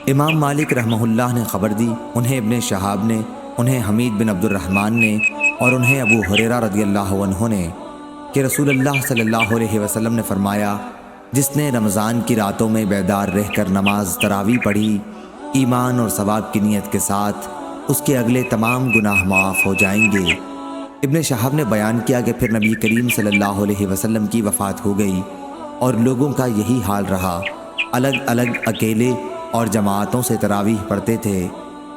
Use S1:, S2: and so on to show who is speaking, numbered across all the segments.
S1: امام مالک رحمہ اللہ نے خبر دی، انہیں ابن شہاب نے، انہیں حمید بن عبد الرحمن نے اور انہیں ابو ہریرہ رضی اللہ عنہ نے کہ رسول اللہ صلی اللہ علیہ وسلم نے فرمایا، جس نے رمضان کی راتوں میں بیدار رہ کر نماز تراویح پڑھی ایمان اور ثواب کی نیت کے ساتھ، اس کے اگلے تمام گناہ معاف ہو جائیں گے۔ ابن شہاب نے بیان کیا کہ پھر نبی کریم صلی اللہ علیہ وسلم کی وفات ہو گئی اور لوگوں کا یہی حال رہا، الگ الگ اکیلے اور جماعتوں سے تراویح پڑھتے تھے۔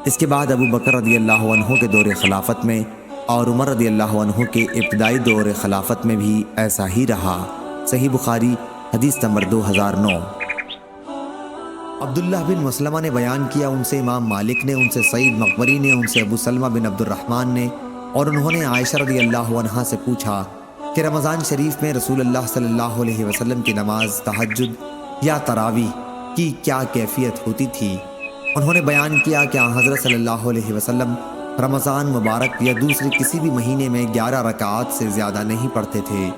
S1: اس کے بعد ابو بکر رضی اللہ عنہ کے دور خلافت میں اور عمر رضی اللہ عنہ کے ابتدائی دور خلافت میں بھی ایسا ہی رہا۔ صحیح بخاری حدیث نمبر 2009۔ عبداللہ بن مسلمہ نے بیان کیا، ان سے امام مالک نے، ان سے سعید مقبری نے، ان سے ابو سلمہ بن عبد الرحمن نے، اور انہوں نے عائشہ رضی اللہ عنہا سے پوچھا کہ رمضان شریف میں رسول اللہ صلی اللہ علیہ وسلم کی نماز تہجد یا تراویح کی کیا کیفیت ہوتی تھی۔ انہوں نے بیان کیا کہ حضرت صلی اللہ علیہ وسلم رمضان مبارک یا دوسرے کسی بھی مہینے میں 11 رکعات سے زیادہ نہیں پڑھتے تھے،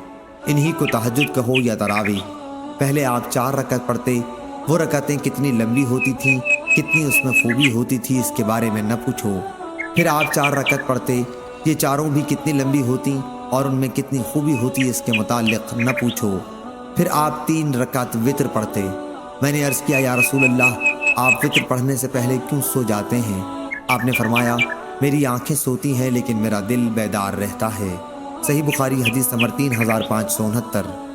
S1: انہی کو تہجد کہو یا تراویح۔ پہلے آپ 4 رکعت پڑھتے، وہ رکعتیں کتنی لمبی ہوتی تھیں، کتنی اس میں خوبی ہوتی تھی، اس کے بارے میں نہ پوچھو۔ پھر آپ 4 رکعت پڑھتے، یہ چاروں بھی کتنی لمبی ہوتی اور ان میں کتنی خوبی ہوتی، اس کے متعلق نہ پوچھو۔ پھر آپ 3 رکعت وتر پڑھتے۔ میں نے عرض کیا، یا رسول اللہ، آپ وتر پڑھنے سے پہلے کیوں سو جاتے ہیں؟ آپ نے فرمایا، میری آنکھیں سوتی ہیں لیکن میرا دل بیدار رہتا ہے۔ صحیح بخاری حدیث نمبر 3569۔